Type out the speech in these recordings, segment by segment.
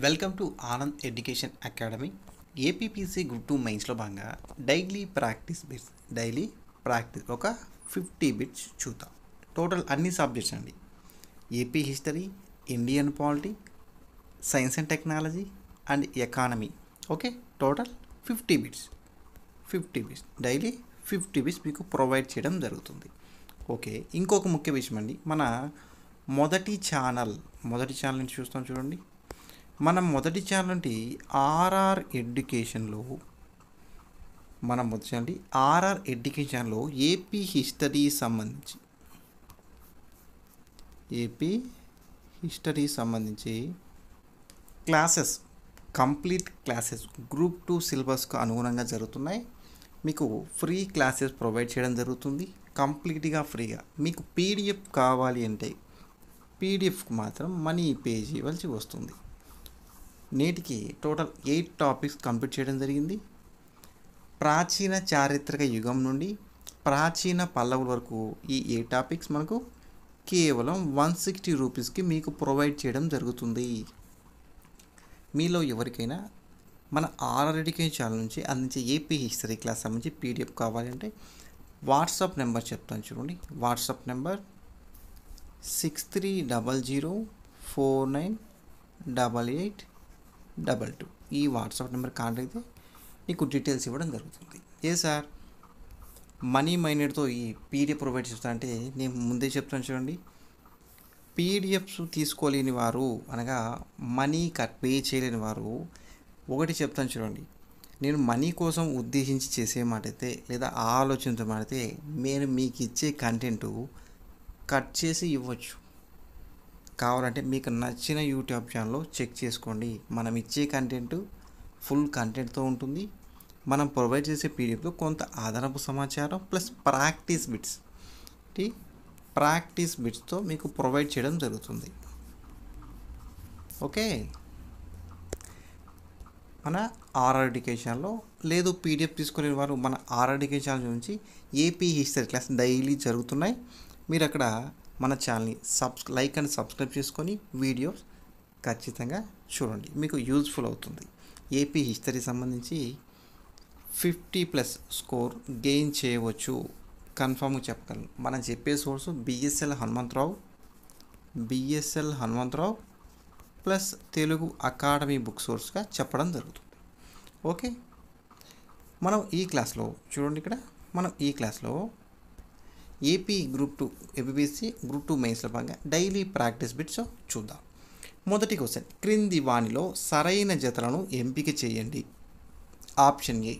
Welcome to Anand education academy. APPC group 2 మెయిన్స్లో భాగంగా daily practice ఒక 50 బిట్స్ చూద్దాం. టోటల్ అన్ని సబ్జెక్ట్స్ అండి. AP history, Indian polity, science and technology and economy. Okay, total 50 bits daily 50 బిట్స్ మీకు ప్రొవైడ్ చేయడం జరుగుతుంది. ఓకే, ఇంకొక ముఖ్య విషయం అండి, మన మొదటి ఛానల్ నుంచి చూస్తాం చూడండి. మనం మొదటి ఛానల్ నుండి ఆర్ఆర్ ఎడ్యుకేషన్లో ఏపీ హిస్టరీ సంబంధించి క్లాసెస్, కంప్లీట్ క్లాసెస్ గ్రూప్ 2 సిలబస్కు అనుగుణంగా జరుగుతున్నాయి. మీకు ఫ్రీ క్లాసెస్ ప్రొవైడ్ చేయడం జరుగుతుంది, కంప్లీట్గా ఫ్రీగా. మీకు పీడిఎఫ్ కావాలి అంటే పీడిఎఫ్కి మాత్రం మనీ పే చేయవలసి వస్తుంది. నేటికి టోటల్ 8 టాపిక్స్ కంప్లీట్ చేయడం జరిగింది. ప్రాచీన చారిత్రక యుగం నుండి ప్రాచీన పల్లవుల వరకు ఈ 8 టాపిక్స్ మనకు కేవలం 160 రూపీస్కి మీకు ప్రొవైడ్ చేయడం జరుగుతుంది. మీలో ఎవరికైనా మన ఆర్ఆర్ ఎడ్యుకేషన్ ఛానల్ నుంచి అందించే ఏపీ హిస్టరీ క్లాస్ సంబంధించి పీడిఎఫ్ కావాలంటే వాట్సాప్ నెంబర్ చెప్తాను చూడండి. WhatsApp number 6300498822. ఈ వాట్సాప్ నెంబర్ కాంటాక్ట్ అయితే నీకు డీటెయిల్స్ ఇవ్వడం జరుగుతుంది. సార్ మనీ మైండెడ్తో ఈ పీడిఎఫ్ ప్రొవైడ్ చేస్తా అంటే నేను ముందే చెప్తాను చూడండి. పీడిఎఫ్స్ తీసుకోలేని వారు, అనగా మనీ పే చేయలేని వారు, ఒకటి చెప్తాను చూడండి. నేను మనీ కోసం ఉద్దేశించి చేసే మాట అయితే లేదా ఆలోచించే మాట అయితే నేను మీకు ఇచ్చే కంటెంట్ కట్ చేసి ఇవ్వచ్చు. కావాలంటే మీకు నచ్చిన యూట్యూబ్ ఛానల్లో చెక్ చేసుకోండి. మనం ఇచ్చే కంటెంట్ ఫుల్ కంటెంట్తో ఉంటుంది. మనం ప్రొవైడ్ చేసే పీడిఎఫ్లో కొంత అదనపు సమాచారం ప్లస్ ప్రాక్టీస్ బిట్స్తో మీకు ప్రొవైడ్ చేయడం జరుగుతుంది. ఓకే, మన ఆర్ఆర్ ఎడ్యుకేషన్లో లేదు పీడిఎఫ్ తీసుకునే వారు మన ఆర్ఆర్ ఎడ్యుకేషన్ నుంచి ఏపీ హిస్టరీ క్లాస్ డైలీ జరుగుతున్నాయి. మీరు అక్కడ మన ఛానల్ని లైక్ అండ్ సబ్స్క్రైబ్ చేసుకొని వీడియోస్ ఖచ్చితంగా చూడండి, మీకు యూజ్ఫుల్ అవుతుంది. ఏపీ హిస్టరీ సంబంధించి 50+ స్కోర్ గెయిన్ చేయవచ్చు, కన్ఫామ్గా చెప్పగలను. మనం చెప్పే source BSL Hanumantharao plus Telugu academy book సోర్స్గా చెప్పడం జరుగుతుంది. ఓకే, మనం ఈ క్లాస్లో చూడండి, మనం ఈ క్లాస్లో ఏపీ ఏపీపీసీ గ్రూప్ 2 మెయిన్స్లో భాగంగా డైలీ ప్రాక్టీస్ బిట్స్ చూద్దాం. మొదటి క్వశ్చన్, క్రింది వానిలో సరైన జతలను ఎంపిక చేయండి. ఆప్షన్ ఏ,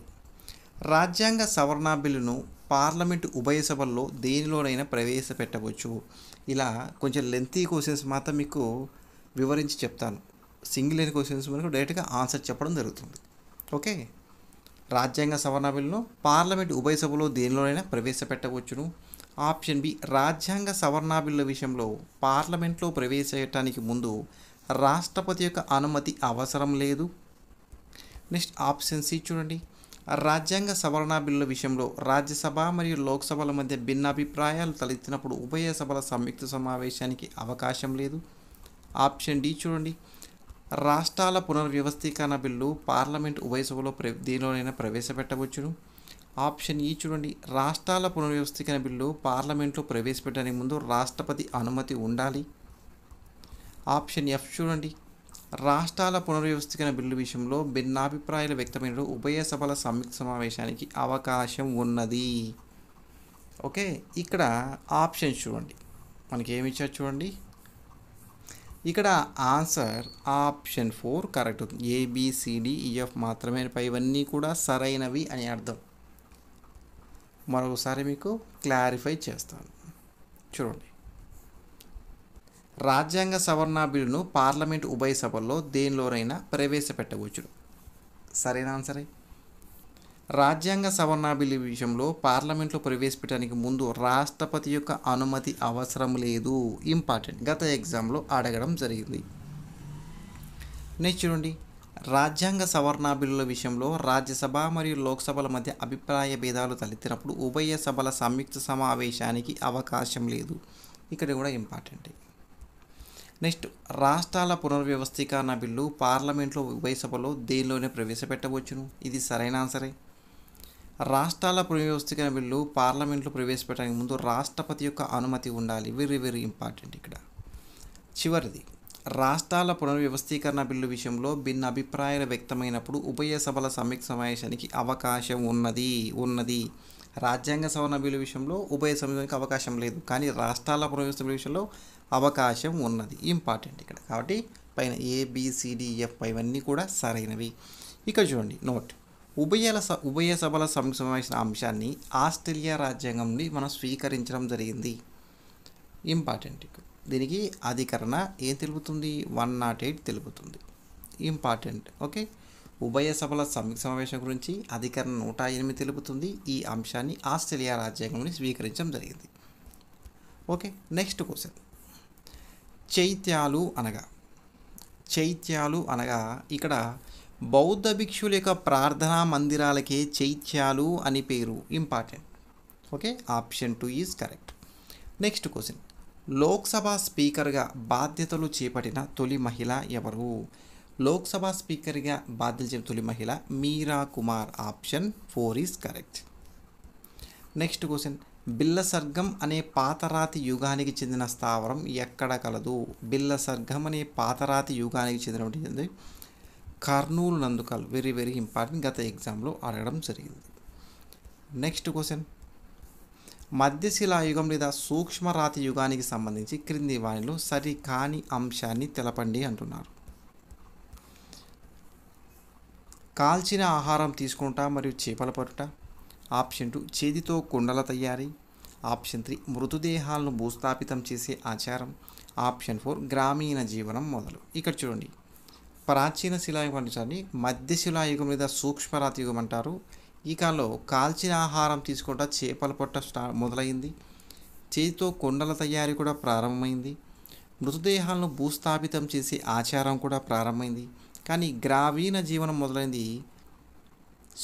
రాజ్యాంగ సవరణ బిల్లును పార్లమెంటు ఉభయ సభల్లో దేనిలోనైనా ప్రవేశపెట్టవచ్చు. ఇలా కొంచెం లెంతీ క్వశ్చన్స్ మాత్రం మీకు వివరించి చెప్తాను. సింగిల్ అయిన క్వశ్చన్స్ మనకు డైరెక్ట్గా ఆన్సర్ చెప్పడం జరుగుతుంది. ఓకే, రాజ్యాంగ సవరణ బిల్లును పార్లమెంటు ఉభయ సభలో దేనిలోనైనా ప్రవేశపెట్టవచ్చును. ఆప్షన్ బి, రాజ్యాంగ సవరణ బిల్లు విషయంలో పార్లమెంట్లో ప్రవేశపెట్టడానికి ముందు రాష్ట్రపతి యొక్క అనుమతి అవసరం లేదు. నెక్స్ట్ ఆప్షన్ సి చూడండి, రాజ్యాంగ సవరణ బిల్లు విషయంలో రాజ్యసభ మరియు లోక్సభల మధ్య భిన్నాభిప్రాయాలు తలెత్తినప్పుడు ఉభయ సభల సంయుక్త సమావేశానికి అవకాశం లేదు. ఆప్షన్ డి చూడండి, రాష్ట్రాల పునర్వ్యవస్థీకరణ బిల్లు పార్లమెంట్ ఉభయ సభలో దేనిలోనైనా ప్రవేశపెట్టవచ్చును. ఆప్షన్ ఈ చూడండి, రాష్ట్రాల పునర్వ్యవస్థీకరణ బిల్లు పార్లమెంట్లో ప్రవేశపెట్టడానికి ముందు రాష్ట్రపతి అనుమతి ఉండాలి. ఆప్షన్ ఎఫ్ చూడండి, రాష్ట్రాల పునర్వ్యవస్థీకరణ బిల్లు విషయంలో భిన్నాభిప్రాయాలు వ్యక్తమైన ఉభయ సభల సంయుక్త సమావేశానికి అవకాశం ఉన్నది. ఓకే, ఇక్కడ ఆప్షన్ చూడండి, మనకి ఏమి ఇచ్చారు చూడండి. ఇక్కడ ఆన్సర్ ఆప్షన్ 4 కరెక్ట్ అవుతుంది. ABCDEF మాత్రమే, పైవన్నీ కూడా సరైనవి అని అర్థం. మరొకసారి మీకు క్లారిఫై చేస్తాను చూడండి. రాజ్యాంగ సవరణ బిల్లును పార్లమెంటు ఉభయ సభల్లో దేనిలోనైనా ప్రవేశపెట్టవచ్చు, సరైన ఆన్సరే. రాజ్యాంగ సవరణ బిల్లు విషయంలో పార్లమెంట్లో ప్రవేశపెట్టడానికి ముందు రాష్ట్రపతి యొక్క అనుమతి అవసరం లేదు. ఇంపార్టెంట్, గత ఎగ్జామ్లో అడగడం జరిగింది. నెక్స్ట్ చూడండి, రాజ్యాంగ సవరణ బిల్లుల విషయంలో రాజ్యసభ మరియు లోక్సభల మధ్య అభిప్రాయ భేదాలు తలెత్తినప్పుడు ఉభయ సభల సంయుక్త సమావేశానికి అవకాశం లేదు. ఇక్కడ కూడా ఇంపార్టెంట్. నెక్స్ట్ రాష్ట్రాల పునర్వ్యవస్థీకరణ బిల్లు పార్లమెంట్లో ఉభయ సభలో దేనిలోనే ప్రవేశపెట్టవచ్చును. ఇది సరైన ఆన్సరే. రాష్ట్రాల పునర్వ్యవస్థీకరణ బిల్లు పార్లమెంట్లో ప్రవేశపెట్టడానికి ముందు రాష్ట్రపతి యొక్క అనుమతి ఉండాలి. Very very important. ఇక్కడ చివరిది, రాష్ట్రాల పునర్వ్యవస్థీకరణ బిల్లు విషయంలో భిన్న అభిప్రాయాలు వ్యక్తమైనప్పుడు ఉభయ సభల సంయుక్త సమావేశానికి అవకాశం ఉన్నది. రాజ్యాంగ సవరణ బిల్లు విషయంలో ఉభయ సభలకు అవకాశం లేదు, కానీ రాష్ట్రాల పునర్వ్యవస్థ బిల్లు విషయంలో అవకాశం ఉన్నది. ఇంపార్టెంట్ ఇక్కడ. కాబట్టి పైన ABCDF ఇవన్నీ కూడా సరైనవి. ఇక్కడ చూడండి నోట్, ఉభయ సభల సంయుక్త సమావేశం అంశాన్ని ఆస్ట్రేలియా రాజ్యాంగం నుండి మనం స్వీకరించడం జరిగింది. ఇంపార్టెంట్. దీనికి అధికరణ ఏం తెలుపుతుంది? 108 తెలుపుతుంది. ఇంపార్టెంట్. ఓకే, ఉభయ సభల సంయుక్త సమావేశం గురించి అధికరణ 108 తెలుపుతుంది. ఈ అంశాన్ని ఆస్ట్రేలియా రాజ్యాంగం నుండి స్వీకరించడం జరిగింది. Okay, next question. చైత్యాలు అనగా ఇక్కడ బౌద్ధ భిక్షుల యొక్క ప్రార్థనా మందిరాలకే చైత్యాలు అని పేరు. Important. Okay, option 2 is correct. Next question. Lok Sabha స్పీకర్గా బాధ్యతలు చేపట్టిన తొలి మహిళ ఎవరు? లోక్సభ స్పీకర్గా బాధ్యతలు చేపట్టిన తొలి మహిళ Meera Kumar. Option 4 is correct. Next question. బిల్లసర్గం అనే పాతరాతి యుగానికి చెందిన స్థావరం ఎక్కడ కలదు? బిల్లసర్గం అనే పాతరాతి యుగానికి చెందినటువంటి కర్నూలు నందు కలదు. Very very important. గత ఎగ్జామ్లో అడగడం జరిగింది. Next question. మధ్యశిలాయుగం లేదా సూక్ష్మరాతి యుగానికి సంబంధించి క్రింది వానిలో సరికాని అంశాన్ని తెలపండి అంటున్నారు. కాల్చిన ఆహారం తీసుకుంటా మరియు చేపల పట్టుట. ఆప్షన్ 2 చేతితో కుండల తయారీ. ఆప్షన్ 3 మృతదేహాలను భూస్థాపితం చేసే ఆచారం. ఆప్షన్ 4 గ్రామీణ జీవనం మొదలు. ఇక్కడ చూడండి, ప్రాచీన శిలాయుగం అంటారు, మధ్యశిలాయుగం లేదా సూక్ష్మరాతి యుగం అంటారు. ఈ కాలంలో కాల్చిన ఆహారం తీసుకుంటా చేపల పొట్ట మొదలైంది. చేతితో కొండల తయారీ కూడా ప్రారంభమైంది. మృతదేహాలను భూస్థాపితం చేసే ఆచారం కూడా ప్రారంభమైంది. కానీ గ్రామీణ జీవనం మొదలైంది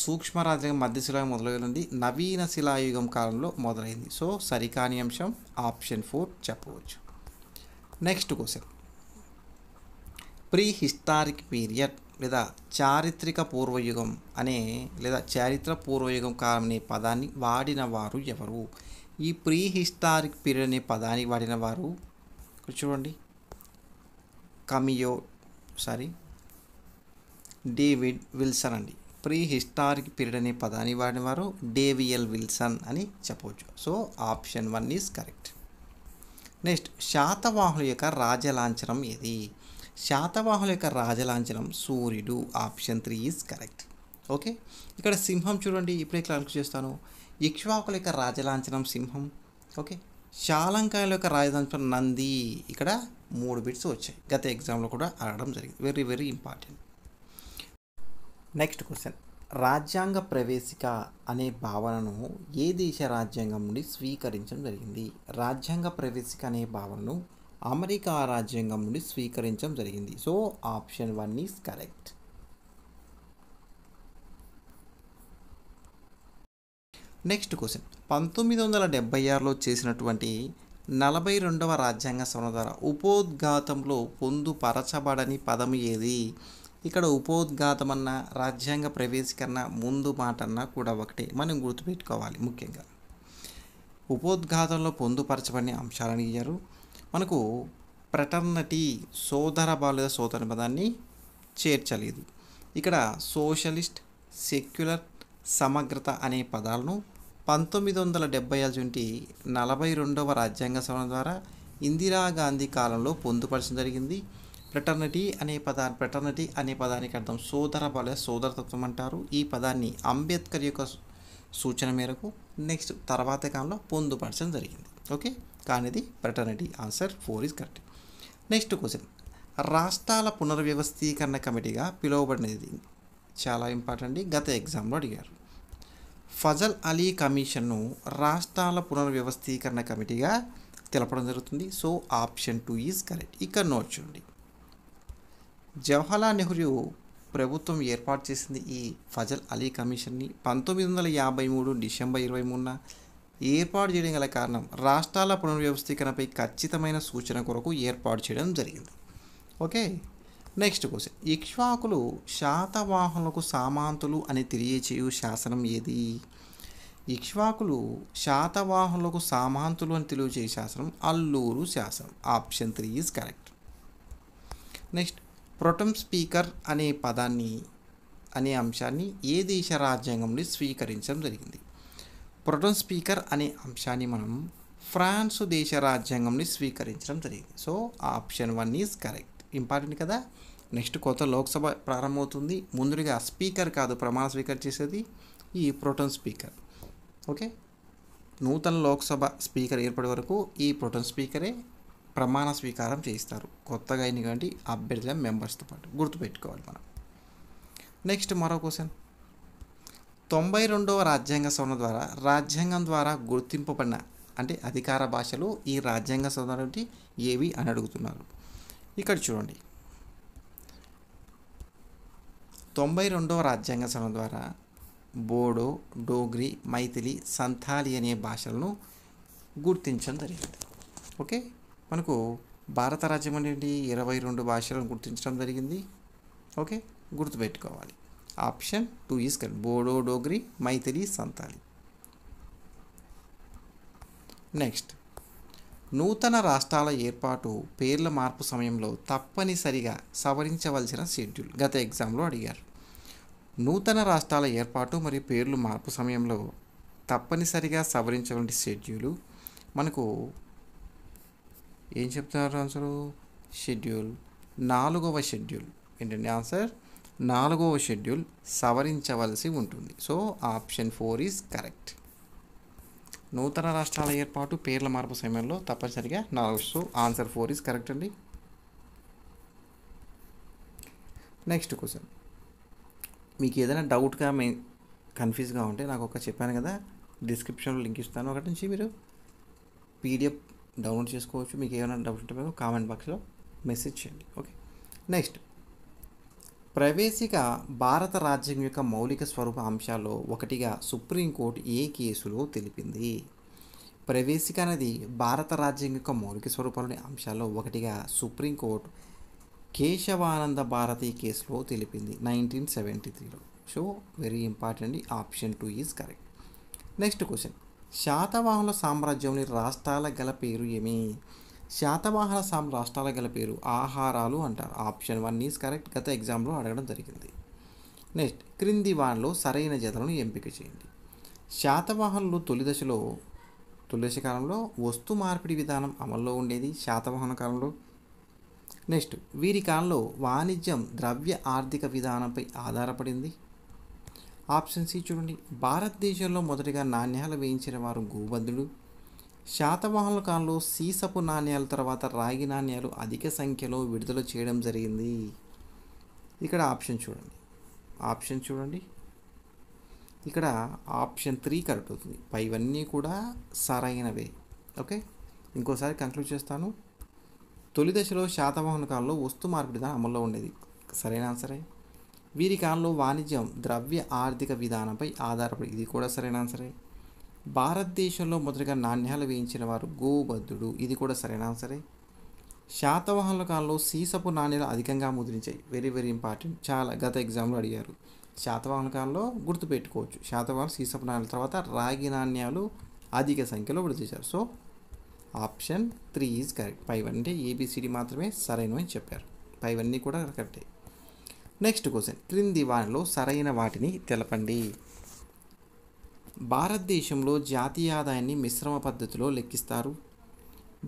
సూక్ష్మరాతి మధ్యశిలాయుగం మొదలైంది, నవీన శిలాయుగం కాలంలో మొదలైంది. సో సరికాని అంశం ఆప్షన్ 4 చెప్పవచ్చు. Next question. Pre historic period లేదా చారిత్రక పూర్వయుగం లేదా చారిత్ర పూర్వయుగం కాలం అనే పదాన్ని వాడిన వారు ఎవరు? ఈ ప్రీ హిస్టారిక్ పీరియడ్ అనే పదాన్ని వాడిన వారు చూడండి, డేవిడ్ విల్సన్ అండి. ప్రీ హిస్టారిక్ పీరియడ్ అనే పదాన్ని వాడిన వారు డేవియల్ విల్సన్ అని చెప్పవచ్చు. So option 1 is correct. Next. శాతవాహనుల యొక్క రాజలాంఛనం ఏది? శాతవాహనుల యొక్క రాజలాంఛనం సూర్యుడు. Option 3 is correct. ఓకే, ఇక్కడ సింహం చూడండి, ఇప్పుడే క్లారిఫై చేస్తాను. ఇక్ష్వాకుల యొక్క రాజలాంఛనం సింహం. ఓకే, శాలంకాయల యొక్క రాజలాంఛనం నంది. ఇక్కడ 3 బిట్స్ వచ్చాయి, గత ఎగ్జామ్లో కూడా అడగడం జరిగింది. Very very important. Next question. రాజ్యాంగ ప్రవేశిక అనే భావనను ఏ దేశ రాజ్యాంగం నుండి స్వీకరించడం జరిగింది? రాజ్యాంగ ప్రవేశిక అనే భావనను అమెరికా రాజ్యాంగం నుండి స్వీకరించడం జరిగింది. So option 1 is correct. Next question. 1976లో చేసినటువంటి 42వ రాజ్యాంగ సవరణ ద్వారా ఉపోద్ఘాతంలో పొందుపరచబడని పదం ఏది? ఇక్కడ ఉపోద్ఘాతం అన్న రాజ్యాంగ ప్రవేశీకరణ ముందు మాట అన్నా కూడా ఒకటే, మనం గుర్తుపెట్టుకోవాలి. ముఖ్యంగా ఉపోద్ఘాతంలో పొందుపరచబడిన అంశాలను ఇయ్యారు. మనకు ఫ్రెటర్నిటీ సోదర భావ లేదా సోదర పదాన్ని చేర్చలేదు. ఇక్కడ సోషలిస్ట్, సెక్యులర్, సమగ్రత అనే పదాలను 1975 నుండి 42వ రాజ్యాంగ సవరణ ద్వారా ఇందిరాగాంధీ కాలంలో పొందుపరచడం జరిగింది. ఫ్రెటర్నిటీ అనే పదానికి అర్థం సోదర భావ సోదరతత్వం అంటారు. ఈ పదాన్ని అంబేద్కర్ యొక్క సూచన మేరకు నెక్స్ట్ తర్వాత కాలంలో పొందుపరచడం జరిగింది. ఓకే, కానీ ఇది fraternity. Answer 4 is correct. Next question. రాష్ట్రాల పునర్వ్యవస్థీకరణ కమిటీగా పిలువబడినది చాలా ఇంపార్టెంట్, గత ఎగ్జామ్లో అడిగారు. ఫజల్ అలీ కమిషన్ను రాష్ట్రాల పునర్వ్యవస్థీకరణ కమిటీగా తెలపడం జరుగుతుంది. So option 2 is correct. ఇక్కడ నోట్ చూడండి, జవహర్లాల్ నెహ్రూ ప్రభుత్వం ఏర్పాటు చేసింది ఈ ఫజల్ అలీ కమిషన్ని 1953 డిసెంబర్ 23న ఏర్పాటు చేయడం గల కారణం రాష్ట్రాల పునర్వ్యవస్థీకరణపై ఖచ్చితమైన సూచన కొరకు ఏర్పాటు చేయడం జరిగింది. Okay, next question. ఇక్ష్వాకులు శాతవాహనులకు సామంతులు అని తెలియచేయు శాసనం ఏది? ఇక్ష్వాకులు శాతవాహనులకు సామంతులు అని తెలియచేయు శాసనం అల్లూరు శాసనం. Option 3 is correct. Next, pro tem speaker అనే అంశాన్ని ఏ దేశ రాజ్యాంగం నుండి స్వీకరించడం జరిగింది? ప్రొటెం స్పీకర్ అనే అంశాన్ని మనం ఫ్రాన్స్ దేశ రాజ్యాంగం నుండి స్వీకరించడం జరిగింది. So option 1 is correct. Important కదా. నెక్స్ట్, కొత్త లోక్సభ ప్రారంభమవుతుంది. ముందుగా స్పీకర్ కాదు ప్రమాణ స్వీకారం చేసేది ఈ ప్రొటెం స్పీకర్. ఓకే, నూతన లోక్సభ స్పీకర్ ఏర్పడే వరకు ఈ ప్రొటెం స్పీకరే ప్రమాణ స్వీకారం చేయిస్తారు కొత్తగా అయినటువంటి అభ్యర్థుల మెంబర్స్తో పాటు. గుర్తుపెట్టుకోవాలి మనం. నెక్స్ట్ మరో క్వశ్చన్. 92వ రాజ్యాంగ సవరణ ద్వారా రాజ్యాంగం ద్వారా గుర్తింపబడిన అంటే అధికార భాషలు ఈ రాజ్యాంగ సవరణ ఏవి అని అడుగుతున్నారు. ఇక్కడ చూడండి, 92వ రాజ్యాంగ సవరణ ద్వారా బోడో, డోగ్రీ, మైథిలి, సంథాలి అనే భాషలను గుర్తించడం జరిగింది. ఓకే, మనకు భారత రాజ్యం అనేది 22 భాషలను గుర్తించడం జరిగింది. ఓకే, గుర్తుపెట్టుకోవాలి. Option 2 is correct. Bodo, Dogri, Maithili, Santali. Next, నూతన రాష్ట్రాల ఏర్పాటు పేర్ల మార్పు సమయంలో తప్పనిసరిగా సవరించవలసిన షెడ్యూల్. గత ఎగ్జామ్లో అడిగారు. నూతన రాష్ట్రాల ఏర్పాటు మరియు పేర్లు మార్పు సమయంలో తప్పనిసరిగా సవరించవలసిన షెడ్యూలు మనకు ఏం చెప్తున్నారు ఆన్సరు? షెడ్యూల్ 4వ షెడ్యూల్. ఏంటండి ఆన్సర్? 4వ షెడ్యూల్ సవరించవలసి ఉంటుంది. So option 4 is correct. నూతన రాష్ట్రాల ఏర్పాటు పేర్ల మార్పు సమయంలో తప్పనిసరిగా 4. సో ఆన్సర్ 4 ఈజ్ కరెక్ట్ అండి. Next question. మీకు ఏదైనా డౌట్గా కన్ఫ్యూజ్గా ఉంటే నాకు చెప్పాను కదా, డిస్క్రిప్షన్లో లింక్ ఇస్తాను. అక్కడి నుంచి మీరు పీడిఎఫ్ డౌన్లోడ్ చేసుకోవచ్చు. మీకు ఏమైనా డౌట్ ఉంటే మీరు కామెంట్ బాక్స్లో మెసేజ్ చేయండి. Okay, next. ప్రవేశిక భారత రాజ్యాంగం యొక్క మౌలిక స్వరూప అంశాల్లో ఒకటిగా సుప్రీంకోర్టు ఏ కేసులో తెలిపింది? ప్రవేశిక అనేది భారత రాజ్యాంగం యొక్క మౌలిక స్వరూపాలోని అంశాల్లో ఒకటిగా సుప్రీంకోర్టు కేశవానంద భారతి కేసులో తెలిపింది 1973లో. So very important. Option 2 is correct. Next question. శాతవాహనుల సామ్రాజ్యంలోని రాష్ట్రాల గల పేరు ఏమి? శాతవాహన రాష్ట్రాల గల పేరు ఆహారాలు అంటారు. Option 1 is correct. గత ఎగ్జామ్లో అడగడం జరిగింది. నెక్స్ట్, క్రింది వాటిలో సరైన జతలను ఎంపిక చేయండి. శాతవాహనులు తొలి దశ కాలంలో వస్తు మార్పిడి విధానం అమల్లో ఉండేది శాతవాహన కాలంలో. నెక్స్ట్, వీరి కాలంలో వాణిజ్యం ద్రవ్య ఆర్థిక విధానంపై ఆధారపడింది. ఆప్షన్ సి చూడండి, భారతదేశంలో మొదటిగా నాణ్యాలు వేయించిన వారు గోబద్ధులు. శాతవాహనుల కాలంలో సీసపు నాణ్యాల తర్వాత రాగి నాణ్యాలు అధిక సంఖ్యలో విడుదల చేయడం జరిగింది. ఇక్కడ ఆప్షన్ చూడండి, ఇక్కడ ఆప్షన్ 3 కరెక్ట్ అవుతుంది. పైవన్నీ కూడా సరైనవే. ఓకే, ఇంకోసారి కంక్లూడ్ చేస్తాను. తొలి దశలో శాతవాహన కాలంలో వస్తు మార్పిడి విధానం అమల్లో ఉండేది. సరైన ఆన్సరే. వీరి కాలంలో వాణిజ్యం ద్రవ్య ఆర్థిక విధానంపై ఆధారపడి, ఇది కూడా సరైన ఆన్సరే. భారతదేశంలో మొదటిగా నాణ్యాలు వేయించిన వారు గోబద్ధుడు, ఇది కూడా సరైన ఆన్సరే. శాతవాహనుల కాలంలో సీసపు నాణ్యాలు అధికంగా ముద్రించాయి. Very very important. చాలా గత ఎగ్జామ్లో అడిగారు. శాతవాహన కాలంలో గుర్తుపెట్టుకోవచ్చు. శాతవాహన సీసపు నాణ్యాల తర్వాత రాగి నాణ్యాలు అధిక సంఖ్యలో విడుదల చేశారు. So option 3 is correct. పైవన్నీ ఏబిసిడి మాత్రమే సరైనవి అని చెప్పారు. పైవన్నీ కూడా కరెక్టే. Next question. క్రింది వాటిలో సరైన వాటిని తెలపండి. భారతదేశంలో జాతీయ ఆదాయాన్ని మిశ్రమ పద్ధతిలో లెక్కిస్తారు.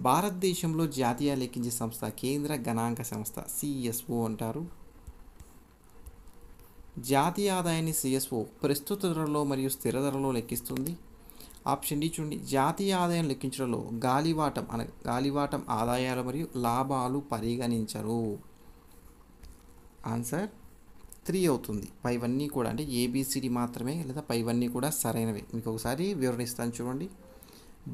భారతదేశంలో జాతీయ లెక్కించే సంస్థ కేంద్ర గణాంక సంస్థ, సిఎస్ఓ అంటారు. జాతీయ ఆదాయాన్ని సిఎస్ఓ ప్రస్తుత ధరలో మరియు స్థిర ధరలో లెక్కిస్తుంది. ఆప్షన్ డి చూడండి, జాతీయ ఆదాయం లెక్కించడంలో గాలివాటం ఆదాయాలు మరియు లాభాలు పరిగణించరు. ఆన్సర్ 3 అవుతుంది. పైవన్నీ కూడా అంటే ఏబిసిడి మాత్రమే లేదా పైవన్నీ కూడా సరైనవే. మీకు ఒకసారి వివరణిస్తాను చూడండి.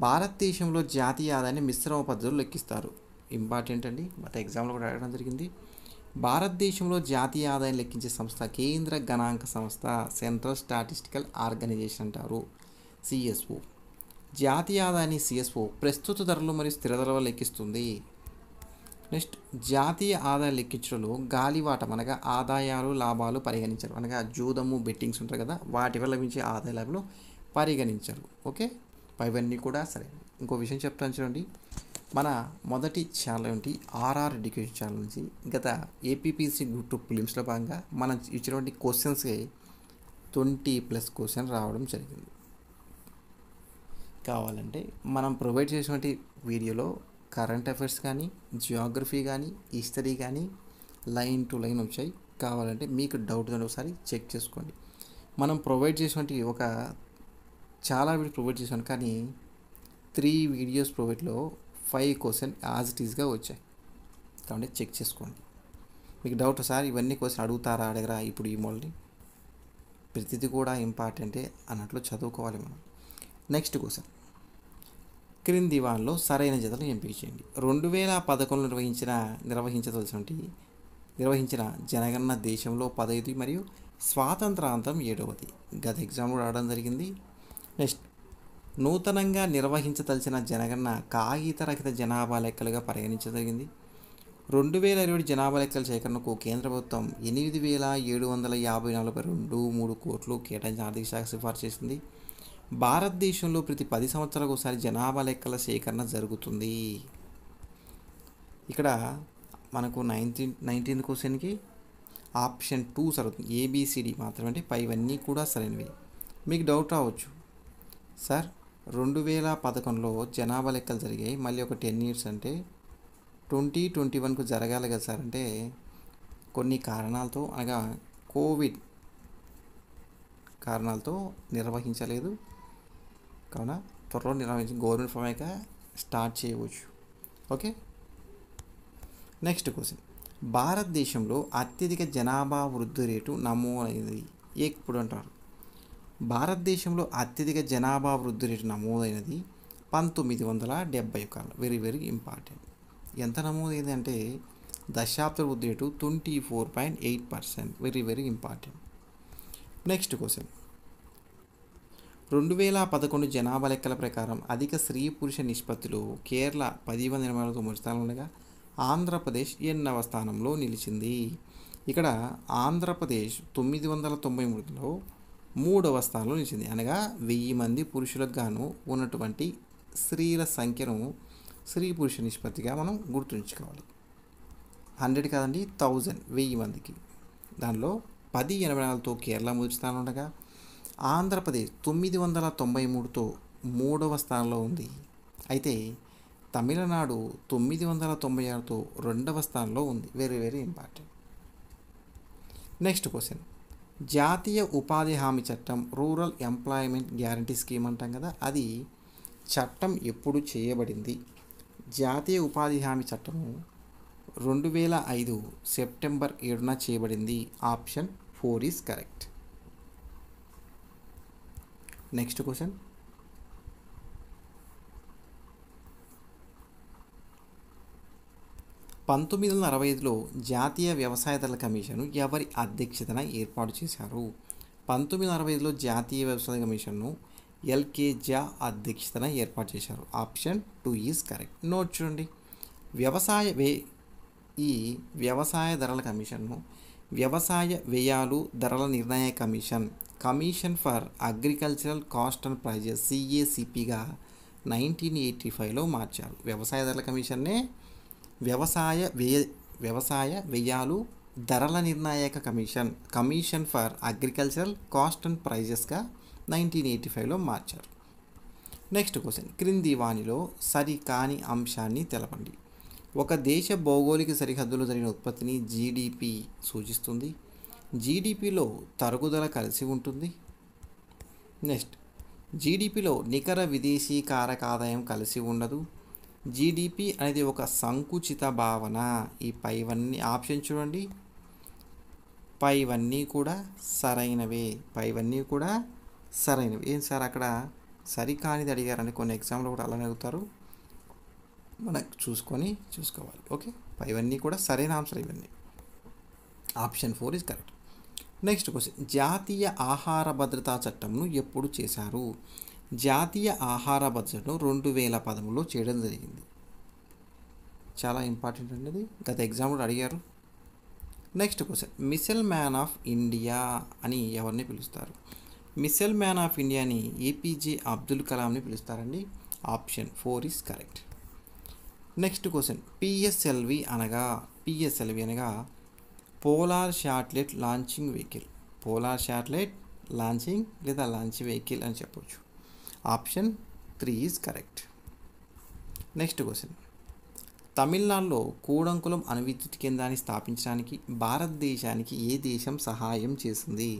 భారతదేశంలో జాతీయ ఆదాయాన్ని మిశ్రమ పద్ధతిలో లెక్కిస్తారు. ఇంపార్టెంట్ అండి, గత ఎగ్జామ్లో కూడా అడగడం జరిగింది. భారతదేశంలో జాతీయ ఆదాయం లెక్కించే సంస్థ కేంద్ర గణాంక సంస్థ, సెంట్రల్ స్టాటిస్టికల్ ఆర్గనైజేషన్ అంటారు, సిఎస్ఓ. జాతీయ ఆదాయాన్ని సిఎస్ఓ ప్రస్తుత ధరలు మరియు స్థిర ధరలు లెక్కిస్తుంది. నెక్స్ట్ జాతీయ ఆదాయం లెక్కించడంలో గాలివాటం అనగా ఆదాయాలు లాభాలు పరిగణించరు. అనగా జూదము బెట్టింగ్స్ ఉంటాయి కదా, వాటి వల్ల లభించే ఆదాయ లాభాలు పరిగణించరు. ఓకే, ఇవన్నీ కూడా సరే. ఇంకో విషయం చెప్తాను చూడండి, మన మొదటి ఛానల్ ఏంటి ఆర్ఆర్ ఎడ్యుకేషన్ ఛానల్ నుంచి గత ఏపీపీసీ గ్రూప్ 2 ప్రిలిమ్స్లో భాగంగా మనం ఇచ్చినటువంటి క్వశ్చన్స్కి 20+ క్వశ్చన్ రావడం జరిగింది. కావాలంటే మనం ప్రొవైడ్ చేసినటువంటి వీడియోలో కరెంట్ అఫైర్స్ కానీ, జియోగ్రఫీ కానీ, హిస్టరీ కానీ లైన్ టు లైన్ వచ్చాయి. కావాలంటే మీకు డౌట్ ఉంటే ఒకసారి చెక్ చేసుకోండి. మనం ప్రొవైడ్ చేసినటువంటి చాలా వీడియోస్ ప్రొవైడ్ చేసాను, కానీ 3 వీడియోస్ ప్రొవైడ్లో 5 క్వశ్చన్ యాజ్ ఇట్ ఈస్గా వచ్చాయి. కాబట్టి చెక్ చేసుకోండి. మీకు డౌట్ సార్ ఇవన్నీ క్వశ్చన్ అడగరా ఇప్పుడు ఈ మోడల్ని, ప్రతిదీ కూడా ఇంపార్టెంటే అన్నట్లు చదువుకోవాలి మనం. నెక్స్ట్ క్వశ్చన్, క్రింది వాన్లో సరైన జతలు ఎంపిక చేయండి. 2011 నిర్వహించిన జనగణన దేశంలో 15 మరియు స్వాతంత్రాంతం 7వది. గత ఎగ్జామ్లో రావడం జరిగింది. నెక్స్ట్, నూతనంగా నిర్వహించదలిచిన జనగణన కాగితరహిత జనాభా లెక్కలుగా పరిగణించదగింది. 2020 జనాభా లెక్కల సేకరణకు కేంద్ర ప్రభుత్వం 8,754.23 కోట్లు కేటాయించిన ఆర్థిక శాఖ సిఫార్సు చేసింది. భారతదేశంలో ప్రతి 10 సంవత్సరాలకు ఒకసారి జనాభా లెక్కల సేకరణ జరుగుతుంది. ఇక్కడ మనకు 19th క్వశ్చన్కి ఆప్షన్ 2 సరుగుతుంది, ABCD మాత్రమే. అంటే ఇవన్నీ కూడా సరైనవి. మీకు డౌట్ రావచ్చు, సార్ 2011లో జనాభా లెక్కలు జరిగాయి, మళ్ళీ ఒక 10 years అంటే 2021కు జరగాలి కదా సార్ అంటే కొన్ని కారణాలతో, అనగా కోవిడ్ కారణాలతో నిర్వహించలేదు. కావున త్వరలో గవర్నమెంట్ ఫామ్గా స్టార్ట్ చేయవచ్చు. ఓకే, నెక్స్ట్ క్వశ్చన్, భారతదేశంలో అత్యధిక జనాభా వృద్ధి రేటు నమోదైనది ఎప్పుడు అంటారు? భారతదేశంలో అత్యధిక జనాభా వృద్ధి రేటు నమోదైనది 1971. Very very important. ఎంత నమోదైంది అంటే దశాబ్ద వృద్ధి rate 24.8%. Very very important. Next question, 2011 జనాభా లెక్కల ప్రకారం అధిక స్త్రీ పురుష నిష్పత్తిలో కేరళ 10,809 స్థానంలో ఉండగా ఆంధ్రప్రదేశ్ 8వ స్థానంలో నిలిచింది. ఇక్కడ ఆంధ్రప్రదేశ్ 993లో 3వ స్థానంలో నిలిచింది. అనగా 1000 మంది పురుషులకు గాను ఉన్నటువంటి స్త్రీల సంఖ్యను స్త్రీ పురుష నిష్పత్తిగా మనం గుర్తుంచుకోవాలి. 100 కాదండి, 1000 మందికి. దానిలో 1084తో కేరళ మొదటి స్థానంలో ఉండగా ఆంధ్రప్రదేశ్ 993తో 3వ స్థానంలో ఉంది. అయితే తమిళనాడు 996తో 2వ స్థానంలో ఉంది. Very very important. Next question, జాతీయ ఉపాధి హామీ చట్టం రూరల్ ఎంప్లాయ్మెంట్ గ్యారంటీ స్కీమ్ అంటాం కదా, అది చట్టం ఎప్పుడు చేయబడింది? జాతీయ ఉపాధి హామీ చట్టము 2005 సెప్టెంబర్ 7న చేయబడింది. Option 4 is correct. Next question, 1965లో జాతీయ వ్యవసాయ ధరల కమిషన్ ఎవరి అధ్యక్షతన ఏర్పాటు చేశారు? 1965లో జాతీయ వ్యవసాయ కమిషన్ను ఎల్కే జా అధ్యక్షతన ఏర్పాటు చేశారు. Option 2 is correct. నోట్ చూడండి, ఈ వ్యవసాయ ధరల కమిషన్ను వ్యవసాయ వ్యయాలు ధరల నిర్ణయ commission for agricultural cost and prices CACPగా 1985లో మార్చారు. వ్యవసాయ ధరల కమిషన్నే వ్యవసాయ వ్యయాలు ధరల నిర్ణాయక commission for agricultural cost and ప్రైజెస్గా 1985లో మార్చారు. నెక్స్ట్ క్వశ్చన్, క్రింది వానిలో సరికాని అంశాన్ని తెలపండి. ఒక దేశ భౌగోళిక సరిహద్దులో జరిగిన ఉత్పత్తిని GDP సూచిస్తుంది. GDPలో తరుగుదల కలిసి ఉంటుంది. నెక్స్ట్, GDPలో నికర విదేశీ కారక ఆదాయం కలిసి ఉండదు. GDP అనేది ఒక సంకుచిత భావన. ఈ పైవన్నీ ఆప్షన్ చూడండి, పైవన్నీ కూడా సరైనవే. ఏం సార్ అక్కడ సరికానిది అడిగారని కొన్ని ఎగ్జామ్లో కూడా అలానే అడుగుతారు, మనకు చూసుకోవాలి. ఓకే, ఇవన్నీ కూడా సరైన ఆన్సర్. ఇవన్నీ option 4 is correct. Next question, జాతీయ ఆహార భద్రతా చట్టంను ఎప్పుడు చేశారు? జాతీయ ఆహార బడ్జెట్ను 2013లో చేయడం జరిగింది. చాలా ఇంపార్టెంట్ అండి ఇది, గత ఎగ్జామ్ కూడా అడిగారు. Next question, missile man of India అని ఎవరిని పిలుస్తారు? మిసైల్ మ్యాన్ ఆఫ్ ఇండియాని ఏపీజే అబ్దుల్ కలాంని పిలుస్తారండి. Option 4 is correct. Next question, PSLV అనగా polar satellite launching vehicle. Polar satellite launching లేదా లాంచ్ వెహికల్ అని చెప్పొచ్చు. Option 3 is correct. Next question, తమిళనాడులో కూడంకులం అణువిద్యుత్ కేంద్రాన్ని స్థాపించడానికి భారతదేశానికి ఏ దేశం సహాయం చేసింది?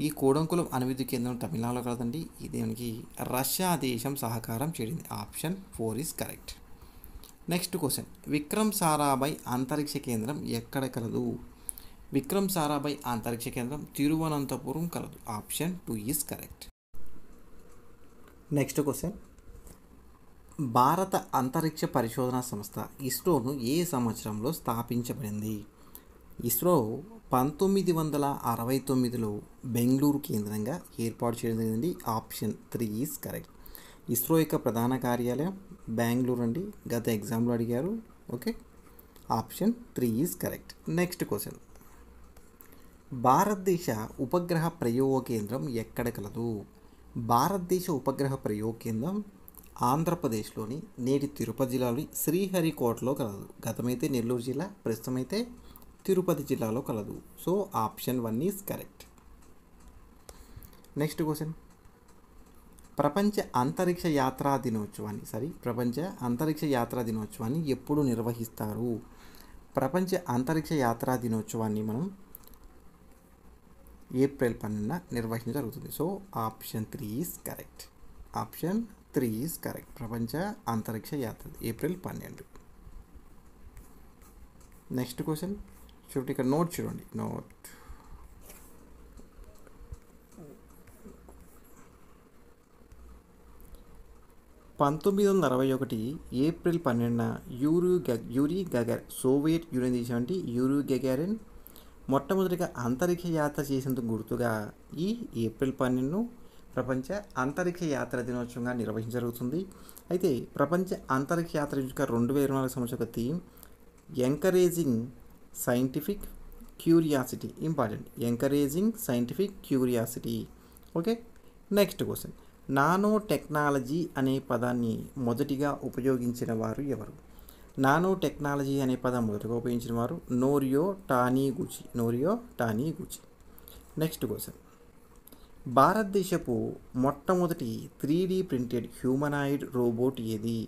ఈ కూడంకులం అణువిద్యుత్ కేంద్రం తమిళనాడులో కలదండి. దీనికి రష్యా దేశం సహకారం చేరింది. Option 4 is correct. Next question, Vikram Sarabhai అంతరిక్ష కేంద్రం ఎక్కడ కలదు? విక్రమ్ సారాభాయ్ అంతరిక్ష కేంద్రం తిరువనంతపురం కలదు. Option 2 is correct. Next question, భారత అంతరిక్ష పరిశోధన సంస్థ ఇస్రోను ఏ సంవత్సరంలో స్థాపించబడింది? ఇస్రో 1969లో బెంగళూరు కేంద్రంగా ఏర్పాటు చేయడం జరిగింది. Option 3 is correct. ఇస్రో యొక్క ప్రధాన కార్యాలయం బెంగళూరు అండి, గత ఎగ్జామ్లో అడిగారు. Okay, option 3 is correct. Next question, భారతదేశ ఉపగ్రహ ప్రయోగ కేంద్రం ఎక్కడ కలదు? భారతదేశ ఉపగ్రహ ప్రయోగ కేంద్రం ఆంధ్రప్రదేశ్లోని నేటి తిరుపతి జిల్లాలోని శ్రీహరికోటలో కలదు. గతమైతే నెల్లూరు జిల్లా, ప్రస్తుతమైతే తిరుపతి జిల్లాలో కలదు. So option 1 is correct. Next question, ప్రపంచ అంతరిక్ష యాత్రా దినోత్సవాన్ని ఎప్పుడు నిర్వహిస్తారు? ప్రపంచ అంతరిక్ష యాత్రా దినోత్సవాన్ని మనం ఏప్రిల్ 12న నిర్వహించడం జరుగుతుంది. So option 3 is correct. Option 3 is correct. ప్రపంచ అంతరిక్ష యాత్ర ఏప్రిల్ 12. నెక్స్ట్ క్వశ్చన్ చూడండి, ఇక్కడ నోట్ చూడండి. 1961 ఏప్రిల్ 12న యూరీ గగర్ సోవియట్ యూనియన్ దేశం అంటే యూరీ గగారిన్ మొట్టమొదటిగా అంతరిక్ష యాత్ర చేసేందుకు గుర్తుగా ఈ ఏప్రిల్ 12ను ప్రపంచ అంతరిక్ష యాత్ర దినోత్సవంగా నిర్వహించబడుతుంది. అయితే ప్రపంచ అంతరిక్ష యాత్ర యొక్క 2024 సంవత్సరం యొక్క theme encouraging scientific curiosity. Important, encouraging scientific curiosity. Okay, next question, nano technology అనే పదాన్ని మొదటిగా ఉపయోగించిన వారు ఎవరు? నానో టెక్నాలజీ అనే పదం మొదటగా ఉపయోగించిన వారు నోరియో టానీగూచి. నెక్స్ట్ క్వశ్చన్, భారతదేశపు మొట్టమొదటి 3D ప్రింటెడ్ హ్యూమనాయిడ్ రోబోట్ ఏది?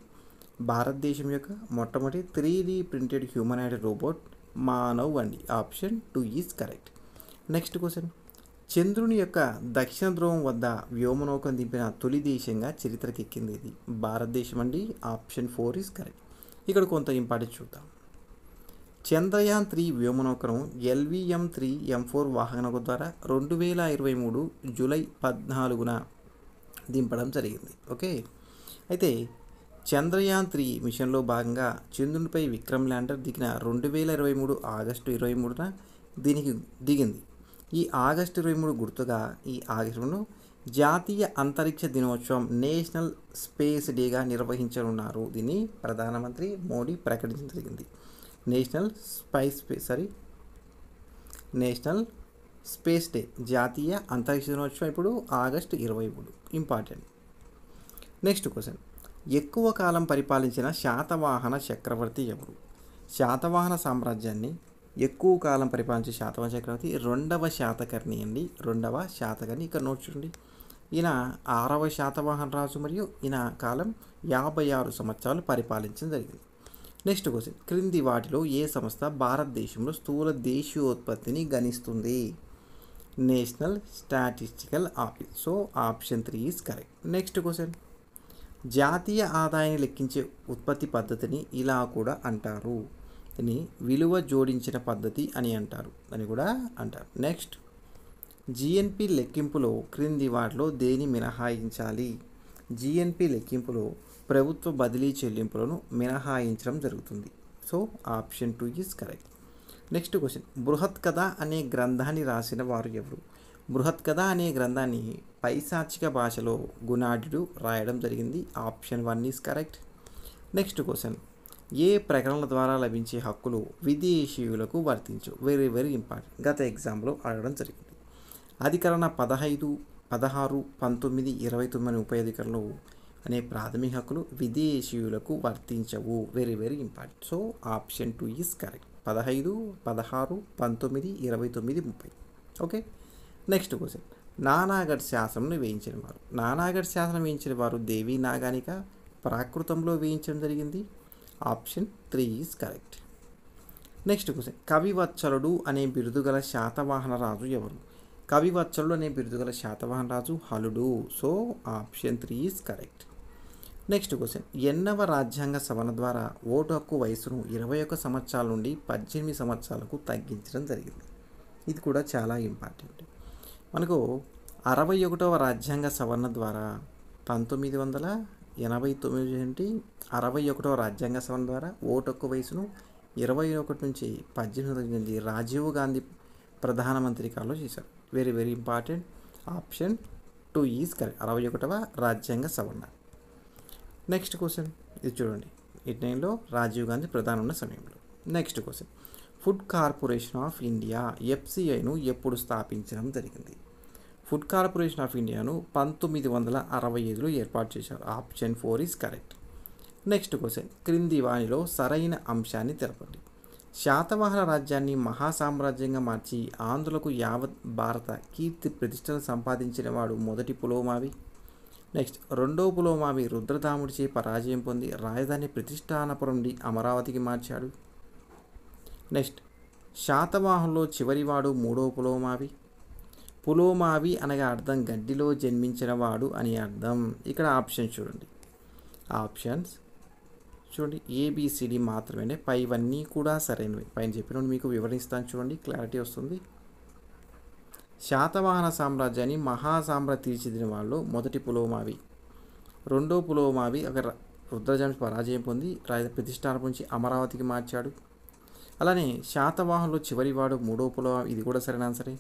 భారతదేశం యొక్క మొట్టమొదటి 3D printed humanoid robot Manav అండి. Option 2 is correct. Next question, చంద్రుని యొక్క దక్షిణ ధ్రువం వద్ద వ్యోమనౌకను దింపిన తొలి దేశంగా చరిత్రకెక్కింది ఇది భారతదేశం అండి. Option 4 is correct. ఇక్కడ కొంత ఇంపార్టెంట్ చూద్దాం. చంద్రయాన్ 3 వ్యోమనౌకను LVM-3M4 వాహననౌక ద్వారా 2023 జూలై 14న దింపడం జరిగింది. ఓకే, అయితే చంద్రయాన్ 3 మిషన్లో భాగంగా చంద్రునిపై విక్రమ్ ల్యాండర్ దిగిన 2023 ఆగస్టు 23న దీనికి దిగింది. ఈ ఆగస్టు 23 గుర్తుగా ఈ ఆగస్టును జాతీయ అంతరిక్ష దినోత్సవం నేషనల్ స్పేస్ డేగా నిర్వహించనున్నారు. దీన్ని ప్రధానమంత్రి మోడీ ప్రకటించడం జరిగింది. నేషనల్ స్పేస్ డే, జాతీయ అంతరిక్ష దినోత్సవం ఇప్పుడు ఆగస్టు 23. ఇంపార్టెంట్. నెక్స్ట్ క్వశ్చన్, ఎక్కువ కాలం పరిపాలించిన శాతవాహన చక్రవర్తి ఎవరు? శాతవాహన సామ్రాజ్యాన్ని ఎక్కువ కాలం పరిపాలించే శాతవాహన చక్రవర్తి 2వ శాతకర్ణి అండి. 2వ శాతకర్ణి. ఇక్కడ నోట్ చూడండి, ఈయన 6వ శాతవాహన రాజు మరియు ఈయన కాలం 56 సంవత్సరాలు పరిపాలించడం జరిగింది. నెక్స్ట్ క్వశ్చన్, క్రింది వాటిలో ఏ సంస్థ భారతదేశంలో స్థూల దేశీయోత్పత్తిని గణిస్తుంది? National statistical office. So option 3 is correct. Next question, జాతీయ ఆదాయాన్ని లెక్కించే ఉత్పత్తి పద్ధతిని ఇలా కూడా అంటారు. దీన్ని విలువ జోడించిన పద్ధతి అని కూడా అంటారు. నెక్స్ట్, జిఎన్పి లెక్కింపులో క్రింది వాటిలో దేని మినహాయించాలి? జిఎన్పి లెక్కింపులో ప్రభుత్వ బదిలీ చెల్లింపులను మినహాయించడం జరుగుతుంది. So option 2 is correct. Next question, బృహత్ కథ అనే గ్రంథాన్ని రాసిన వారు ఎవరు? బృహత్కథ అనే గ్రంథాన్ని పైశాచిక భాషలో గుణాఢ్యుడు రాయడం జరిగింది. Option 1 is correct. Next question, ఏ ప్రకటనల ద్వారా లభించే హక్కులు విదేశీయులకు వర్తించు? Very very important. గత ఎగ్జామ్లో అడగడం జరిగింది. అధికరణ 15, 16, 19, 29, 30 అధికరణలు అనే ప్రాథమిక హక్కులు విదేశీయులకు వర్తించవు. Very very important. So option 2 is correct. 15, 16, 19, 29, 30. Okay. Next question, Naneghat శాసనంను వేయించిన వారు? నానాగఢ్ శాసనం వేయించిన వారు దేవి నాగానిక ప్రాకృతంలో వేయించడం జరిగింది. Option 3 is correct. Next question, కవివత్సలుడు అనే బిరుదు గల శాతవాహన రాజు ఎవరు? కవివత్సలుడు అనే బిరుదు గల శాతవాహన రాజు హలుడు. So option 3 is correct. Next question, 8వ రాజ్యాంగ సవరణ ద్వారా ఓటు హక్కు వయసును 21 సంవత్సరాల నుండి 18 సంవత్సరాలకు తగ్గించడం జరిగింది. ఇది కూడా చాలా ఇంపార్టెంట్. మనకు 61వ రాజ్యాంగ సవరణ ద్వారా 1989 నుండి 61వ రాజ్యాంగ సవరణ ద్వారా ఓటు హక్కు వయసును 21 నుంచి 18 రాజీవ్ గాంధీ ప్రధానమంత్రి కాలంలో చేశారు. Very very important. Option 2 is correct. 61వ రాజ్యాంగ సవరణ. నెక్స్ట్ క్వశ్చన్ ఇది చూడండి. 89లో రాజీవ్ గాంధీ ప్రధాని ఉన్న సమయంలో. Next question, food corporation of India ఎఫ్సిఐను ఎప్పుడు స్థాపించడం జరిగింది? ఫుడ్ కార్పొరేషన్ ఆఫ్ ఇండియాను 1965లో ఏర్పాటు చేశారు. Option 4 is correct. Next question, క్రింది వానిలో సరైన అంశాన్ని తెలపండి. శాతవాహన రాజ్యాన్ని మహాసామ్రాజ్యంగా మార్చి ఆంధ్రులకు యావత్ భారత కీర్తి ప్రతిష్టను సంపాదించిన వాడు మొదటి పులోమావి. నెక్స్ట్, రెండవ పులోమావి రుద్రదాముడిచే పరాజయం పొంది రాజధాని ప్రతిష్టానపురం నుండి అమరావతికి మార్చాడు. నెక్స్ట్, శాతవాహనంలో చివరివాడు మూడవ పులోమావి. పులోమావి అనగా అర్థం గడ్డిలో జన్మించిన వాడు అని అర్థం. ఇక్కడ ఆప్షన్ చూడండి. ఆప్షన్స్ చూడండి, ABCD మాత్రమే, పైవన్నీ కూడా సరైనవి. పైన చెప్పిన మీకు వివరిస్తాను చూడండి, క్లారిటీ వస్తుంది. శాతవాహన సామ్రాజ్యాన్ని మహాసామ్రాజ్యం తీర్చిదిద్దిన వాళ్ళు మొదటి పులోమావి. రెండో పులోమావి అక్కడ రుద్రజామి పరాజయం పొంది రాజధాని ప్రతిష్టానపు నుంచి అమరావతికి మార్చాడు. అలానే శాతవాహనంలో చివరివాడు మూడో పులోమావి. ఇది కూడా సరైన ఆన్సరే.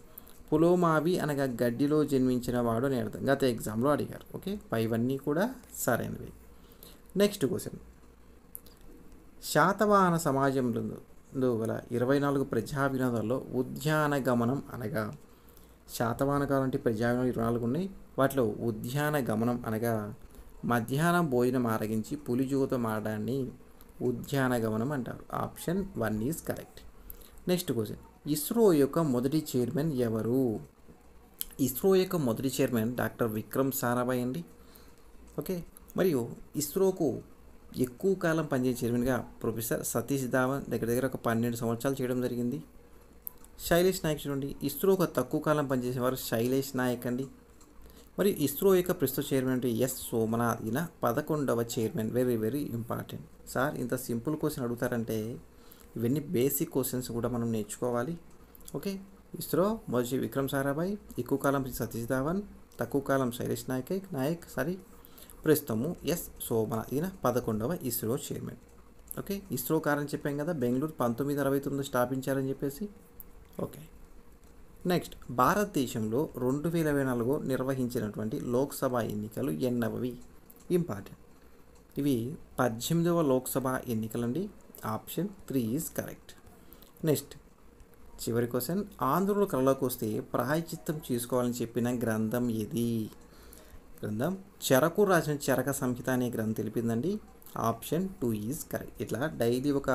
పులోమావి అనగా గడ్డిలో జన్మించిన వాడు అని అర్థం. గత ఎగ్జామ్లో అడిగారు. ఓకే, పైవన్నీ కూడా సరైనవి. నెక్స్ట్ క్వశ్చన్, శాతవాహన సమాజంలో గల 24 ప్రజా వినోదాల్లో ఉద్యాన గమనం అనగా, శాతవాహన కాలం అంటే ప్రజా వినోదాలు 24 ఉన్నాయి. వాటిలో ఉద్యాన గమనం అనగా మధ్యాహ్నం భోజనం ఆరగించి పులిజోతం ఆడడాన్ని ఉద్యాన గమనం అంటారు. Option 1 is correct. Next question, ISRO యొక్క మొదటి చైర్మన్ ఎవరు? ఇస్రో యొక్క మొదటి చైర్మన్ డాక్టర్ విక్రమ్ సారాభాయ్ అండి. ఓకే, మరియు ఇస్రోకు ఎక్కువ కాలం పనిచేసే చైర్మన్గా ప్రొఫెసర్ సతీష్ ధావన్ దగ్గర ఒక 12 సంవత్సరాలు చేయడం జరిగింది. శైలేష్ నాయక్ చూడండి, ఇస్రోకు తక్కువ కాలం పనిచేసేవారు శైలేష్ నాయక్ అండి. మరియు ఇస్రో యొక్క ప్రస్తుత చైర్మన్ అంటే ఎస్ సోమనాథ్. ఈయన 11వ chairman. Very very important. Sir ఇంత సింపుల్ క్వశ్చన్ అడుగుతారంటే ఇవన్నీ బేసిక్ క్వశ్చన్స్ కూడా మనం నేర్చుకోవాలి. ఓకే, ఇస్రో మొదటి విక్రమ్ సారాభాయ్, ఎక్కువ కాలం సతీష్ ధావన్, తక్కువ కాలం శైలేష్ నాయక్ ప్రస్తుతము ఎస్ సోమనాథ్. ఈయన 11వ ఇస్రో చైర్మన్. ఓకే, ఇస్రో కారణం చెప్పాం కదా, బెంగళూరు 1969 స్థాపించారని చెప్పేసి. ఓకే, నెక్స్ట్, భారతదేశంలో 2024 నిర్వహించినటువంటి లోక్సభ ఎన్నికలు ఎన్నవవి? ఇంపార్టెంట్. ఇవి 18వ లోక్సభ ఎన్నికలండి. Option 3 is correct. నెక్స్ట్, చివరి క్వశ్చన్, ఆంధ్రుల కళలోకి వస్తే ప్రాయశ్చిత్తం చేసుకోవాలని చెప్పిన గ్రంథం ఏది? గ్రంథం చెరకు రాసిన చరక సంహిత అనే గ్రంథం తెలిపిందండి. Option 2 is correct. ఇట్లా డైలీ ఒక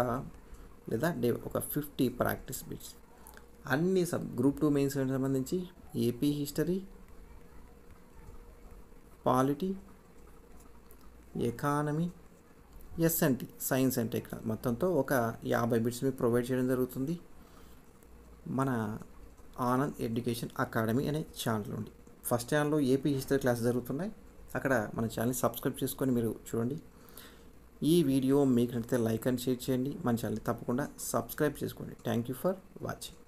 50 ప్రాక్టీస్ బిట్స్ అన్ని గ్రూప్ 2 మెయిన్స్ సంబంధించి AP history, polity, economy, SNT science and technology మొత్తంతో ఒక 50 బిట్స్ మీకు ప్రొవైడ్ చేయడం జరుగుతుంది మన ఆనంద్ ఎడ్యుకేషన్ అకాడమీ అనే ఛానల్ నుండి. ఫస్ట్ ఛానల్లో ఏపీ హిస్టరీ క్లాస్ జరుగుతున్నాయి. అక్కడ మన ఛానల్ని సబ్స్క్రైబ్ చేసుకొని మీరు చూడండి. ఈ వీడియో మీకు నచ్చితే లైక్ అండ్ షేర్ చేయండి. మన ఛానల్ని తప్పకుండా సబ్స్క్రైబ్ చేసుకోండి. Thank you for watching.